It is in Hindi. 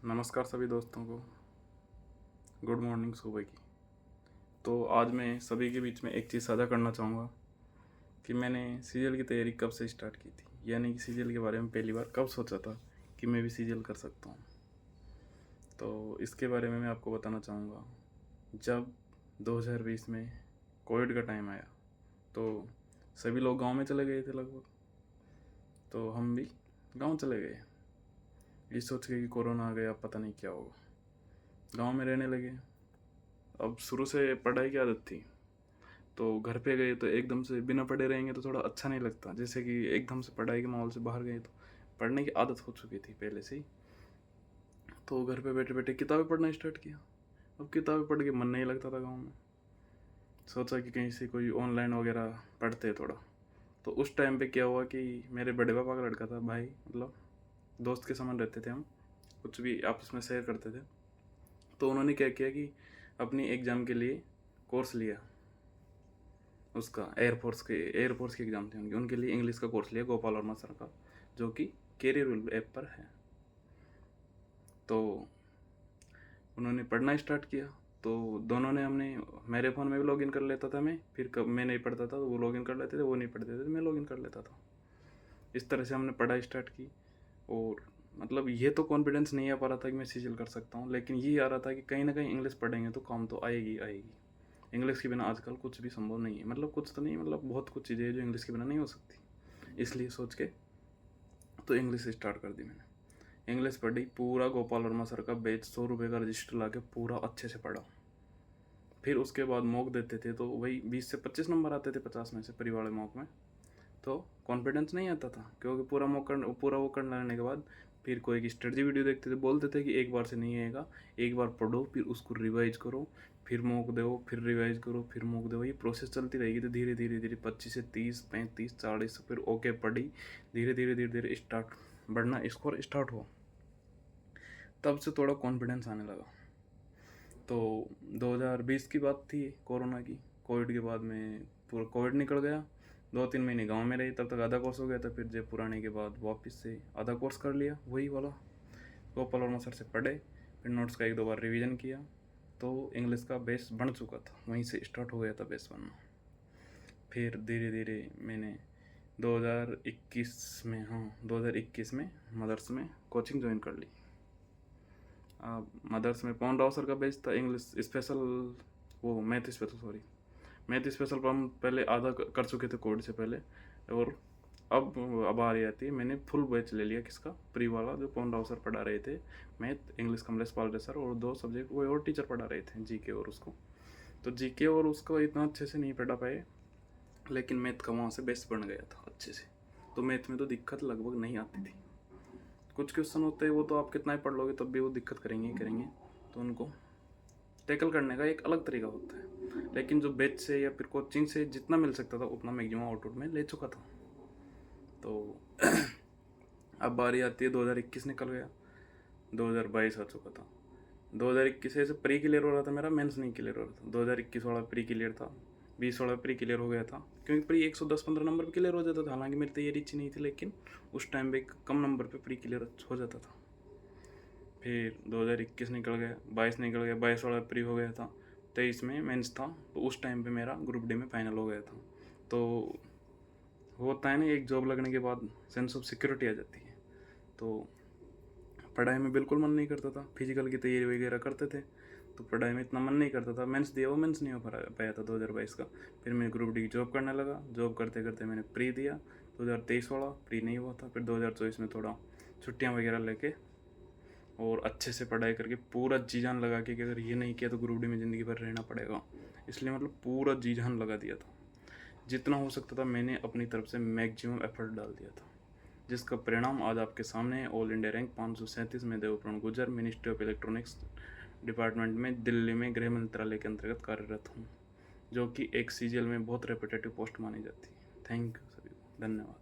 नमस्कार सभी दोस्तों को। गुड मॉर्निंग सुबह की। तो आज मैं सभी के बीच में एक चीज़ साझा करना चाहूँगा कि मैंने सीजीएल की तैयारी कब से स्टार्ट की थी, यानी कि सीजीएल के बारे में पहली बार कब सोचा था कि मैं भी सीजीएल कर सकता हूँ। तो इसके बारे में मैं आपको बताना चाहूँगा। जब 2020 में कोविड का टाइम आया तो सभी लोग गांव में चले गए थे लगभग, तो हम भी गांव चले गए ये सोच के कि कोरोना आ गया, अब पता नहीं क्या होगा। गांव में रहने लगे। अब शुरू से पढ़ाई की आदत थी, तो घर पे गए तो एकदम से बिना पढ़े रहेंगे तो थोड़ा अच्छा नहीं लगता। जैसे कि एकदम से पढ़ाई के माहौल से बाहर गए तो पढ़ने की आदत हो चुकी थी पहले से ही। तो घर पे बैठे बैठे किताबें पढ़ना स्टार्ट किया। अब किताबें पढ़ के मन नहीं लगता था गाँव में। सोचा कि कहीं से कोई ऑनलाइन वगैरह पढ़ते थोड़ा। तो उस टाइम पे क्या हुआ कि मेरे बड़े पापा का लड़का था, भाई मतलब दोस्त के समान रहते थे हम, कुछ भी आपस में शेयर करते थे। तो उन्होंने क्या किया कि अपनी एग्ज़ाम के लिए कोर्स लिया। उसका एयरफोर्स की एग्ज़ाम थी उनके लिए इंग्लिश का कोर्स लिया गोपाल वर्मा सर का, जो कि कैरियर ऐप पर है। तो उन्होंने पढ़ना स्टार्ट किया। तो दोनों ने हमने मेरे फ़ोन में भी लॉगिन कर लेता था मैं, फिर कब मैं नहीं पढ़ता था तो वो लॉगिन कर लेते थे, वो नहीं पढ़ते थे तो मैं लॉगिन कर लेता था। इस तरह से हमने पढ़ाई स्टार्ट की। और मतलब ये तो कॉन्फिडेंस नहीं आ पा रहा था कि मैं सीजीएल कर सकता हूँ, लेकिन ये आ रहा था कि कहीं ना कहीं इंग्लिश पढ़ेंगे तो काम तो आएगी आएगी। इंग्लिश के बिना आजकल कुछ भी संभव नहीं है। मतलब कुछ तो नहीं, मतलब बहुत कुछ चीज़ें हैं जो इंग्लिश के बिना नहीं हो सकती। इसलिए सोच के तो इंग्लिश स्टार्ट कर दी मैंने। इंग्लिश पढ़ी, पूरा गोपाल वर्मा सर का बैच 100 रुपये का रजिस्टर ला के पूरा अच्छे से पढ़ा। फिर उसके बाद मॉक देते थे तो वही 20 से 25 नंबर आते थे 50 में से प्री वाले मॉक में। तो कॉन्फिडेंस नहीं आता था, क्योंकि पूरा वो कर लेने के बाद फिर कोई एक स्ट्रेटजी वीडियो देखते थे, बोलते थे कि एक बार से नहीं आएगा, एक बार पढ़ो फिर उसको रिवाइज करो, फिर मॉक दो, फिर रिवाइज करो, फिर मॉक दो। ये प्रोसेस चलती रहेगी। तो धीरे धीरे धीरे 25 से 30, 35, 40, फिर ओके पढ़ी। धीरे धीरे धीरे धीरे स्टार्ट बढ़ना, स्कोर स्टार्ट हुआ। तब से थोड़ा कॉन्फिडेंस आने लगा। तो 2020 की बात थी, कोरोना की। कोविड के बाद में पूरा कोविड निकल गया। 2-3 महीने गांव में रही, तब तक आधा कोर्स हो गया था। फिर जयपुर आने के बाद वापस से आधा कोर्स कर लिया, वही वाला गोपाल वर्मा सर से पढ़े। फिर नोट्स का 1-2 बार रिवीजन किया, तो इंग्लिश का बेस बन चुका था। वहीं से स्टार्ट हो गया था बेस बनना। फिर धीरे धीरे मैंने 2021 में मदर्स में कोचिंग ज्वाइन कर ली। मदर्स में पवन राव सर का बेच था इंग्लिश स्पेशल, वो मैथ स्पेशल पर हम पहले आधा कर चुके थे कोविड से पहले। और अब आ रही आती है, मैंने फुल बैच ले लिया किसका, प्री वाला, जो पवन राव सर पढ़ा रहे थे। मैथ इंग्लिश कमलेश पालरे सर, और 2 सब्जेक्ट कोई और टीचर पढ़ा रहे थे, जीके और उसको। तो जीके और उसको इतना अच्छे से नहीं पढ़ा पाए, लेकिन मैथ का वहाँ से बेस बन गया था अच्छे से। तो मैथ में तो दिक्कत लगभग नहीं आती थी। कुछ क्वेश्चन होते हैं वो तो आप कितना ही पढ़ लोगे तब भी वो दिक्कत करेंगे ही करेंगे, तो उनको टैकल करने का एक अलग तरीका होता है। लेकिन जो बैच से या फिर कोचिंग से जितना मिल सकता था उतना मैक्सिमम आउटपुट में ले चुका था। तो अब बारी आती है, 2021 निकल गया, 2022 आ चुका था। 2021 से प्री क्लियर हो रहा था मेरा, मेंस नहीं क्लियर हो रहा था। 2021 वाला प्री क्लियर था, 20 वाला प्री क्लियर हो गया था, क्योंकि प्री 110-15 नंबर पर क्लियर हो जाता था। हालांकि मेरी तैयारी अच्छी नहीं थी, लेकिन उस टाइम पे कम नंबर पे प्री क्लियर हो जाता था। फिर 2021 निकल गया, 22 निकल गया, 22 वाला प्री हो गया था, 23 में मेंस था। तो उस टाइम पे मेरा ग्रुप डी में फाइनल हो गया था। तो होता है ना, एक जॉब लगने के बाद सेंस ऑफ सिक्योरिटी आ जाती है। तो पढ़ाई में बिल्कुल मन नहीं करता था, फिजिकल की तैयारी वगैरह करते थे तो पढ़ाई में इतना मन नहीं करता था। मेंस दिया, वो मेंस नहीं हो पाया था 2022 का। फिर मैं ग्रुप डी की जॉब करने लगा। जॉब करते करते मैंने प्री दिया, 2023 वाला प्री नहीं हुआ था। फिर 2024 में थोड़ा छुट्टियाँ वगैरह लेके और अच्छे से पढ़ाई करके पूरा जी जान लगा के कि अगर ये नहीं किया तो ग्रुप डी में ज़िंदगी भर रहना पड़ेगा, इसलिए मतलब पूरा जी जान लगा दिया था। जितना हो सकता था मैंने अपनी तरफ से मैक्सिमम एफर्ट डाल दिया था, जिसका परिणाम आज आपके सामने है। ऑल इंडिया रैंक 537 में देवप्रण गुजर, मिनिस्ट्री ऑफ इलेक्ट्रॉनिक्स डिपार्टमेंट में दिल्ली में गृह मंत्रालय के अंतर्गत कार्यरत हूँ, जो कि एक सीजीएल में बहुत रेपिटेटिव पोस्ट मानी जाती है। थैंक यू सभी को, धन्यवाद।